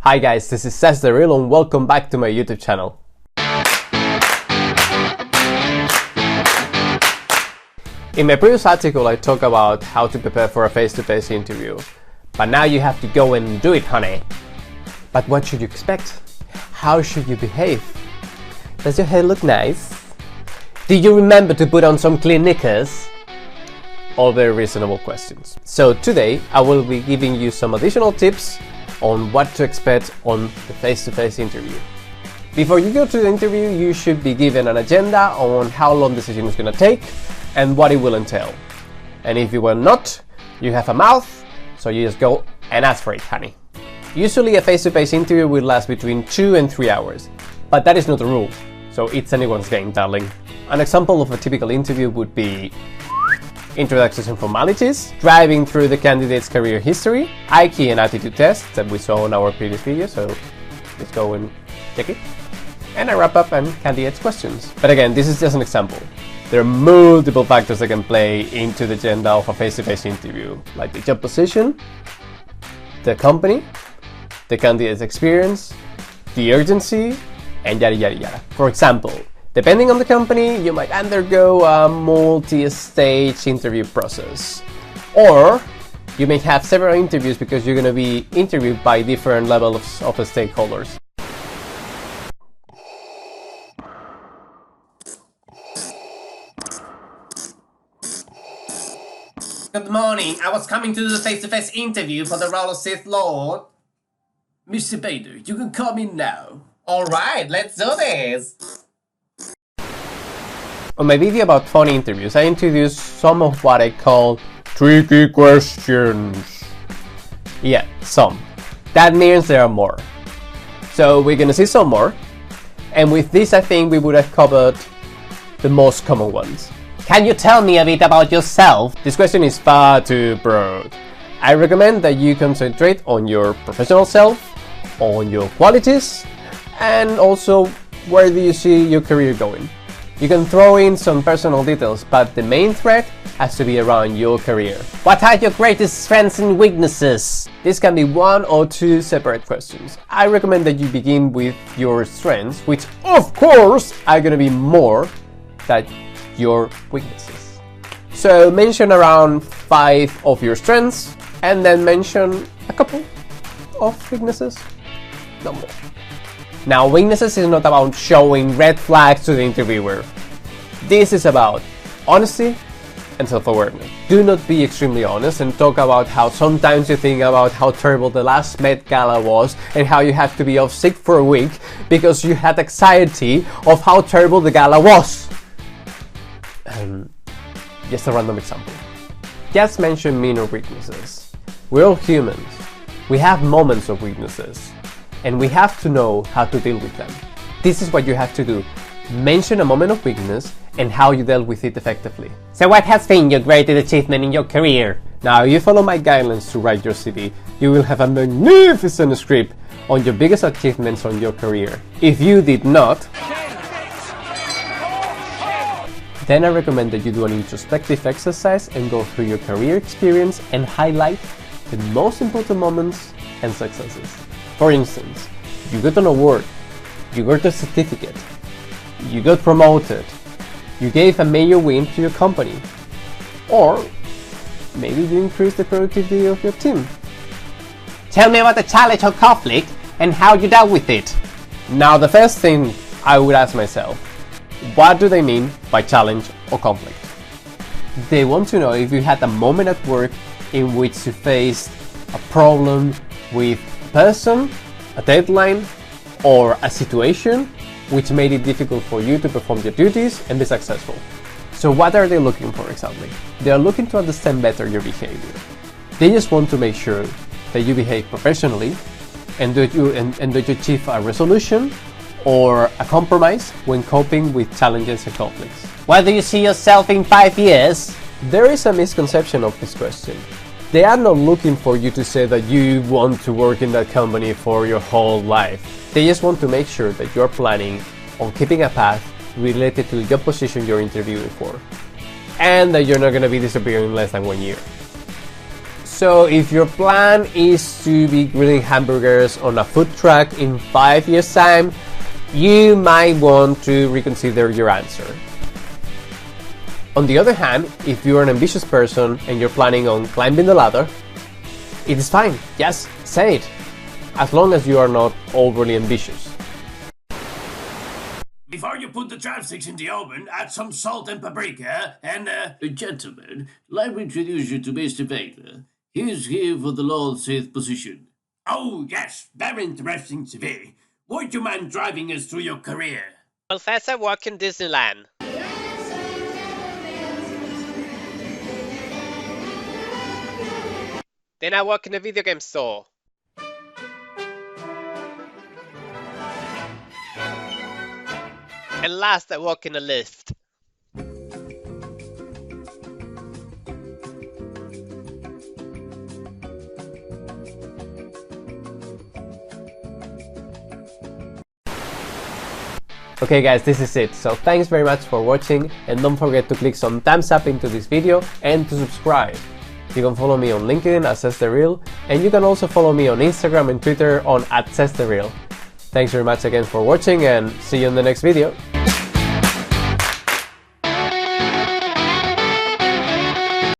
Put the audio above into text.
Hi guys, this is Seth the Real and welcome back to my YouTube channel. In my previous article I talked about how to prepare for a face-to-face interview, but now you have to go and do it, honey. But what should you expect? How should you behave? Does your hair look nice? Do you remember to put on some clean knickers? All very reasonable questions. So today I will be giving you some additional tips on what to expect on the face-to-face interview. Before you go to the interview, you should be given an agenda on how long the session is going to take and what it will entail. And if you will not, you have a mouth, so you just go and ask for it, honey. Usually a face-to-face interview will last between 2 and 3 hours, but that is not the rule, so it's anyone's game, darling. An example of a typical interview would be introductions and formalities, driving through the candidate's career history, IQ and attitude tests that we saw in our previous video, so let's go and check it, and a wrap-up and candidate's questions. But again, this is just an example. There are multiple factors that can play into the agenda of a face-to-face interview, like the job position, the company, the candidate's experience, the urgency, and yada yada yada. For example, depending on the company, you might undergo a multi-stage interview process. Or you may have several interviews because you're going to be interviewed by different levels of stakeholders. Good morning. I was coming to do the face-to-face interview for the role of Sith Lord. Mr. Vader, you can come in now. Alright, let's do this! On my video about phone interviews, I introduced some of what I call tricky questions. Yeah, some. That means there are more. So we're gonna see some more. And with this, I think we would have covered the most common ones. Can you tell me a bit about yourself? This question is far too broad. I recommend that you concentrate on your professional self, on your qualities, and also where do you see your career going. You can throw in some personal details, but the main thread has to be around your career. What are your greatest strengths and weaknesses? This can be 1 or 2 separate questions. I recommend that you begin with your strengths, which of course are going to be more than your weaknesses. So mention around 5 of your strengths and then mention a couple of weaknesses, no more. Now, weaknesses is not about showing red flags to the interviewer. This is about honesty and self-awareness. Do not be extremely honest and talk about how sometimes you think about how terrible the last Met Gala was and how you have to be off sick for a week because you had anxiety of how terrible the gala was. Just a random example. Just mention minor weaknesses. We're all humans. We have moments of weaknesses. And we have to know how to deal with them. This is what you have to do. Mention a moment of weakness and how you dealt with it effectively. So what has been your greatest achievement in your career? Now, if you follow my guidelines to write your CV, you will have a magnificent script on your biggest achievements on your career. If you did not, then I recommend that you do an introspective exercise and go through your career experience and highlight the most important moments and successes. For instance, you got an award, you got a certificate, you got promoted, you gave a major win to your company, or maybe you increased the productivity of your team. Tell me about the challenge or conflict and how you dealt with it. Now, the first thing I would ask myself, what do they mean by challenge or conflict? They want to know if you had a moment at work in which you faced a problem with person, a deadline, or a situation which made it difficult for you to perform your duties and be successful. So what are they looking for exactly? They are looking to understand better your behavior. They just want to make sure that you behave professionally and that you achieve a resolution or a compromise when coping with challenges and conflicts. Where do you see yourself in 5 years? There is a misconception of this question. They are not looking for you to say that you want to work in that company for your whole life. They just want to make sure that you're planning on keeping a path related to the job position you're interviewing for, and that you're not going to be disappearing in less than 1 year. So if your plan is to be grilling hamburgers on a food truck in 5 years' time, you might want to reconsider your answer. On the other hand, if you're an ambitious person and you're planning on climbing the ladder, it is fine, yes, say it, as long as you are not overly ambitious. Before you put the chopsticks in the oven, add some salt and paprika and, Gentlemen, let me introduce you to Mr. Baker. He's here for the Lord Sith position. Oh, yes, very interesting CV. Would you mind driving us through your career? Well, first I work in Disneyland. Then I work in a video game store. And last I work in a lift. Okay guys, this is it. So thanks very much for watching, and don't forget to click some thumbs up into this video and to subscribe. You can follow me on LinkedIn at @SaysTheReal, and you can also follow me on Instagram and Twitter on @SaysTheReal. Thanks very much again for watching, and see you in the next video.